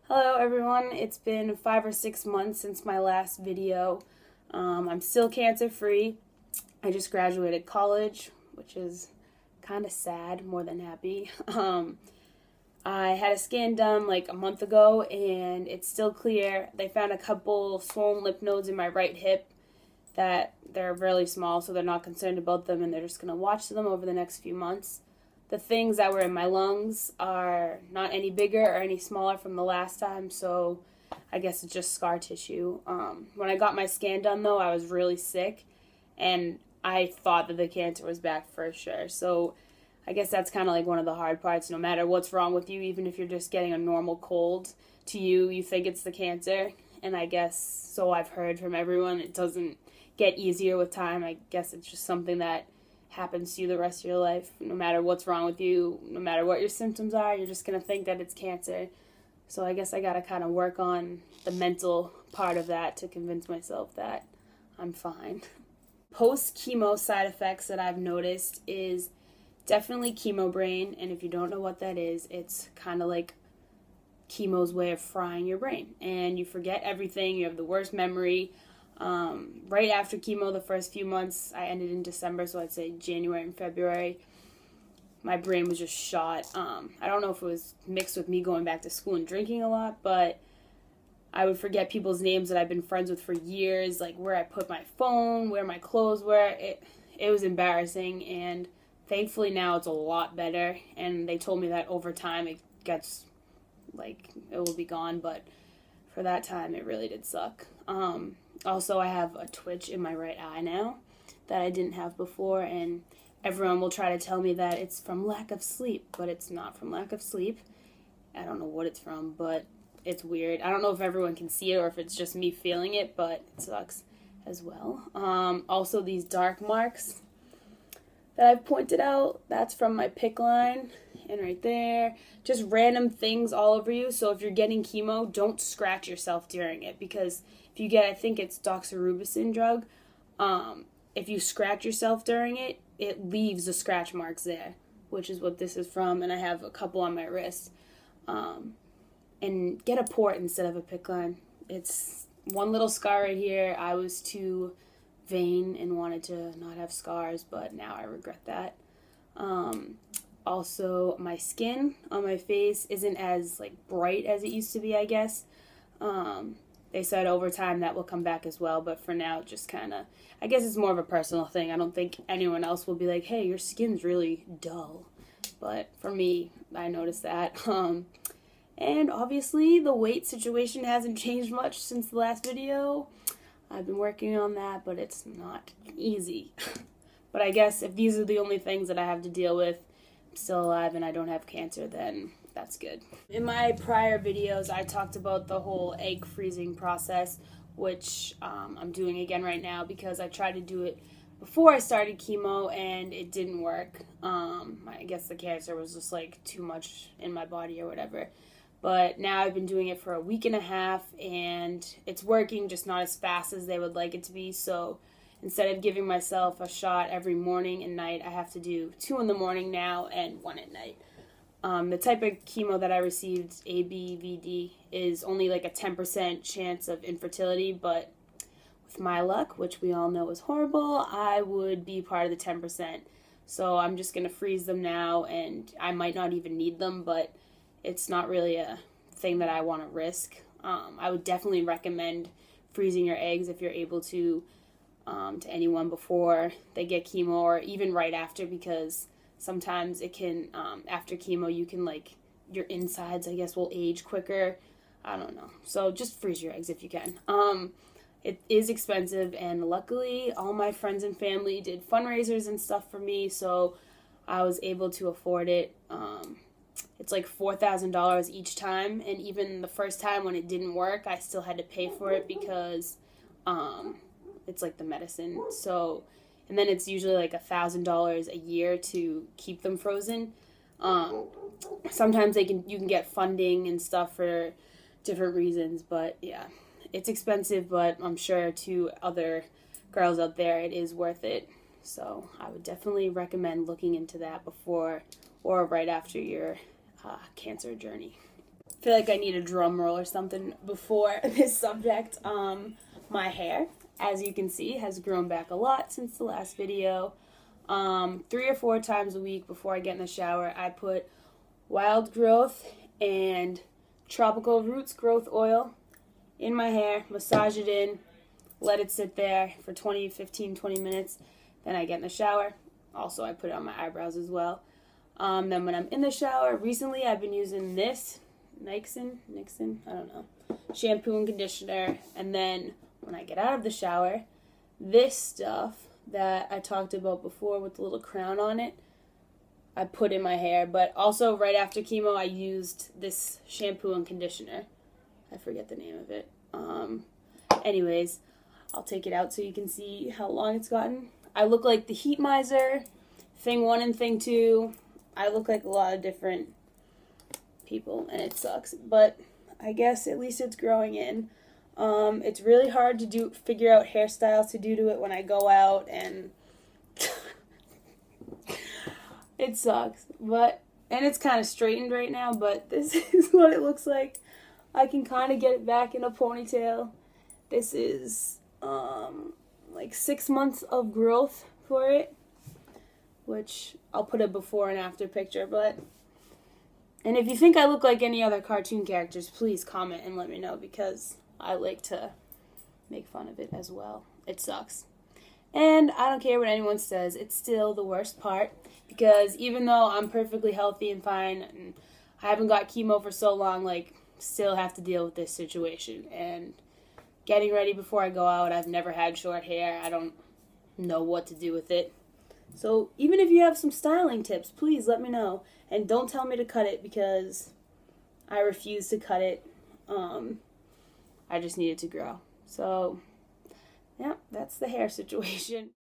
Hello everyone, it's been 5 or 6 months since my last video. I'm still cancer free. I just graduated college, which is kind of sad, more than happy. I had a scan done like a month ago and it's still clear. They found a couple swollen lymph nodes in my right hip that they're really small, so they're not concerned about them and they're just going to watch them over the next few months. The things that were in my lungs are not any bigger or any smaller from the last time, so I guess it's just scar tissue. When I got my scan done, though, I was really sick, and I thought that the cancer was back for sure. So I guess that's kind of like one of the hard parts. No matter what's wrong with you, even if you're just getting a normal cold, to you, you think it's the cancer. And I guess, so I've heard from everyone, it doesn't get easier with time. I guess it's just something that happens to you the rest of your life. No matter what's wrong with you, no matter what your symptoms are, you're just going to think that it's cancer. So I guess I got to kind of work on the mental part of that to convince myself that I'm fine. Post-chemo side effects that I've noticed is definitely chemo brain, and if you don't know what that is, it's kind of like chemo's way of frying your brain, and you forget everything. You have the worst memory. Right after chemo, the first few months, I ended in December, so I'd say January and February, my brain was just shot. I don't know if it was mixed with me going back to school and drinking a lot, but I would forget people's names that I've been friends with for years, like where I put my phone, where my clothes were. It was embarrassing, and thankfully now it's a lot better, and they told me that over time it gets, like, it will be gone, but for that time it really did suck. Also, I have a twitch in my right eye now that I didn't have before, and everyone will try to tell me that it's from lack of sleep, but it's not from lack of sleep. I don't know what it's from, but it's weird. I don't know if everyone can see it or if it's just me feeling it, but it sucks as well. Also, these dark marks that I've pointed out, that's from my PICC line, and right there, just random things all over you. So if you're getting chemo, don't scratch yourself during it, because if you get, I think it's doxorubicin drug, if you scratch yourself during it, it leaves the scratch marks there, which is what this is from, and I have a couple on my wrist. And get a port instead of a PICC line. It's one little scar right here. I was too vain and wanted to not have scars, but now I regret that. Also, my skin on my face isn't as like bright as it used to be, I guess. They said over time that will come back as well, but for now, just kind of, I guess it's more of a personal thing. I don't think anyone else will be like, hey, your skin's really dull. But for me, I noticed that. And obviously, the weight situation hasn't changed much since the last video. I've been working on that, but it's not easy. But I guess if these are the only things that I have to deal with, I'm still alive and I don't have cancer, then that's good. In my prior videos, I talked about the whole egg freezing process, which I'm doing again right now because I tried to do it before I started chemo and it didn't work. I guess the cancer was just like too much in my body or whatever. But now I've been doing it for a week and a half and it's working, just not as fast as they would like it to be. So instead of giving myself a shot every morning and night, I have to do 2 in the morning now and 1 at night. The type of chemo that I received, ABVD, is only like a 10% chance of infertility, but with my luck, which we all know is horrible, I would be part of the 10%. So I'm just going to freeze them now, and I might not even need them, but it's not really a thing that I want to risk. I would definitely recommend freezing your eggs if you're able to anyone before they get chemo or even right after, because sometimes it can, after chemo, you can, like, your insides, I guess, will age quicker. I don't know. So just freeze your eggs if you can. It is expensive, and luckily all my friends and family did fundraisers and stuff for me, so I was able to afford it. It's like $4,000 each time, and even the first time when it didn't work, I still had to pay for it because it's like the medicine. So, and then it's usually like $1,000 a year to keep them frozen. Sometimes you can get funding and stuff for different reasons, but yeah, it's expensive, but I'm sure to other girls out there it is worth it. So I would definitely recommend looking into that before or right after your cancer journey. feel like I need a drum roll or something before this subject. My hair, as you can see, has grown back a lot since the last video. 3 or 4 times a week before I get in the shower, I put Wild Growth and Tropical Roots Growth Oil in my hair, massage it in, let it sit there for 15, 20 minutes. Then I get in the shower. Also, I put it on my eyebrows as well. Then when I'm in the shower, recently I've been using this Nixon, I don't know, shampoo and conditioner. And then when I get out of the shower, this stuff that I talked about before with the little crown on it, I put in my hair. But also right after chemo, I used this shampoo and conditioner. I forget the name of it. Anyways, I'll take it out so you can see how long it's gotten. I look like the Heat Miser, Thing 1 and Thing 2. I look like a lot of different people, and it sucks. But I guess at least it's growing in. It's really hard to figure out hairstyles to do to it when I go out, and it sucks. And it's kind of straightened right now, but this is what it looks like. I can kind of get it back in a ponytail. This is like 6 months of growth for it, which I'll put a before and after picture. And if you think I look like any other cartoon characters, please comment and let me know, because I like to make fun of it as well. It sucks. And I don't care what anyone says, it's still the worst part, because even though I'm perfectly healthy and fine, and I haven't got chemo for so long, like, still have to deal with this situation. And getting ready before I go out, I've never had short hair. I don't know what to do with it. So even if you have some styling tips, please let me know. And don't tell me to cut it, because I refuse to cut it. I just need it to grow. So, yeah, that's the hair situation.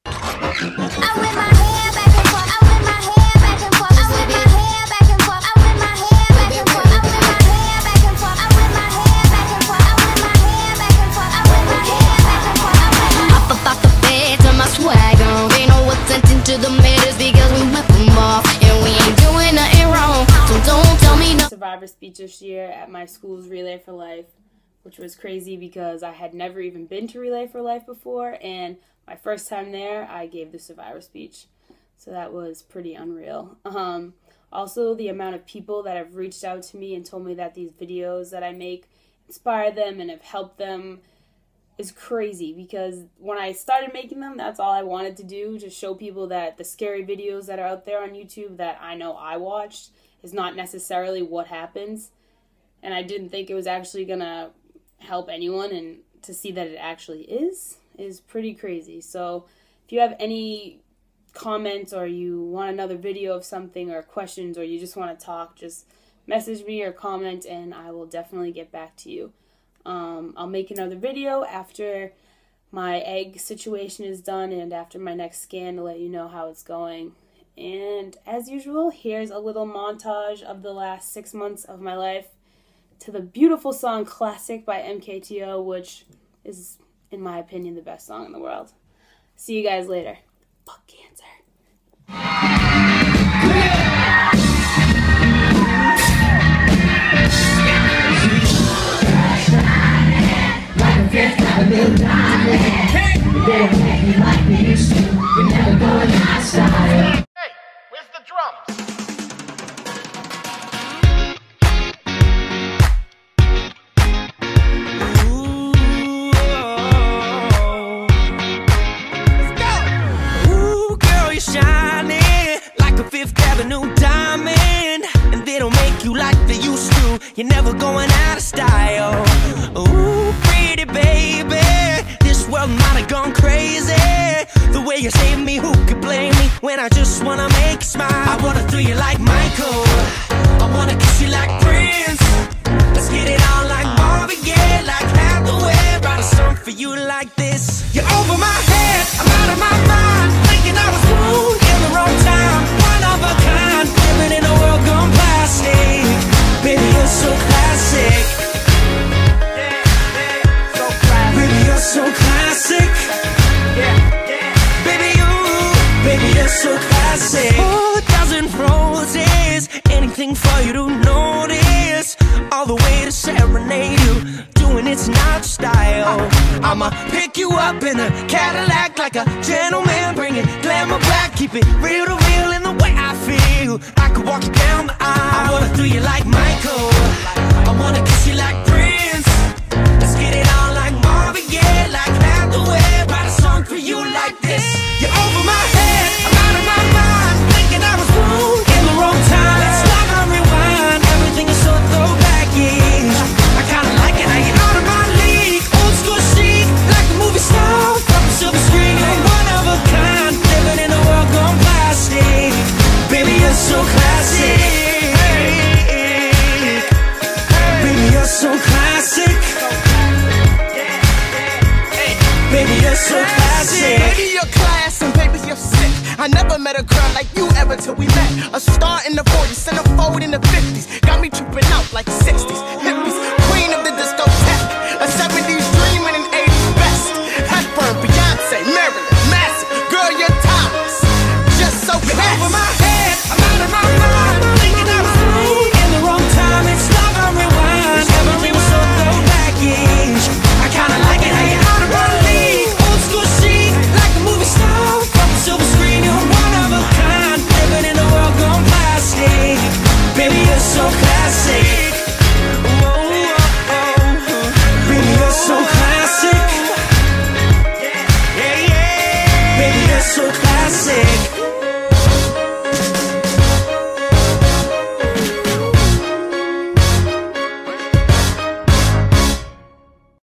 I whip my hair back and forth. I whip my hair back and forth. I whip my hair back and forth. I whip my hair back and forth. I whip my hair back and forth. I whip my hair back and forth. I whip my hair back and forth. I whip my hair back and forth. Up about the bed to my swag on. They know what's sent into the mirrors because we whip them off, and we ain't doing nothing wrong. So don't tell me no. Survivor speech this year at my school's Relay for Life, which was crazy because I had never even been to Relay for Life before, and my first time there, I gave the Survivor speech. So that was pretty unreal. Also, the amount of people that have reached out to me and told me that these videos that I make inspire them and have helped them is crazy, because when I started making them, that's all I wanted to do, to show people that the scary videos that are out there on YouTube that I know I watched is not necessarily what happens. And I didn't think it was actually gonna help anyone, and to see that it actually is pretty crazy. So if you have any comments, or you want another video of something, or questions, or you just want to talk, just message me or comment, and I will definitely get back to you. I'll make another video after my egg situation is done and after my next scan to let you know how it's going. And as usual, here's a little montage of the last 6 months of my life to the beautiful song Classic by MKTO, which is, in my opinion, the best song in the world. See you guys later. Fuck cancer. Hey, where's the drums? Fifth Avenue diamond, and they don't make you like they used to. You're never going out of style. Ooh, pretty baby, this world might have gone crazy. The way you save me, who could blame me when I just wanna make you smile? I wanna throw you like Michael, I wanna kiss you like Prince. Let's get it on like Marvin Gaye, like Hathaway. Write a song for you like this. You're over my head, I'm out of my mind, thinking I was born in the wrong time. Of a kind, living in a world gone plastic. Baby, you're so classic. Baby, you're so classic. Baby, you're so classic. 4,000 roses, anything for you to notice. serenade you, doing it's not style. I'ma pick you up in a Cadillac like a gentleman, bring it glamour back, keep it real to real in the way I feel. I could walk you down the aisle, I wanna do you like Michael, I wanna kiss you like Prince. Let's get it on like Marvin Gaye, like Hathaway. Write a song for you like this. You're over my head, I'm out of my mind, thinking I was wrong in the wrong time. Let's log on rewind, everything is so throwback-ish. I kinda like it how you're out of my league, old school chic, like a movie star from a silver screen. You're one of a kind, living in a world gone plastic. Baby, you're so classic. Baby, you're so classic. Baby, you're so classic. Baby, you're class and baby, you're sick. I never met a girl like you ever till we met. A star in the 40s, centerfold in the 50s. Got me tripping out like 60s. Hippies, queen of the discotheque. A 70s dream and an 80s best. Hepburn, Beyonce, Marilyn, Massive. Girl, you're timeless. Just so classy. Over my head, I'm out of my mind, thinking I was wrong in the wrong time. It's love on rewind, everything was so throwback-ish. I kinda like it how you're out of my league, old school chic, like a movie star from a silver screen. You're one of a kind, living in a world gone plastic. Baby, you're so classic. Whoa, oh, oh. Baby, you're so classic. Yeah, yeah. Baby, you're so classic.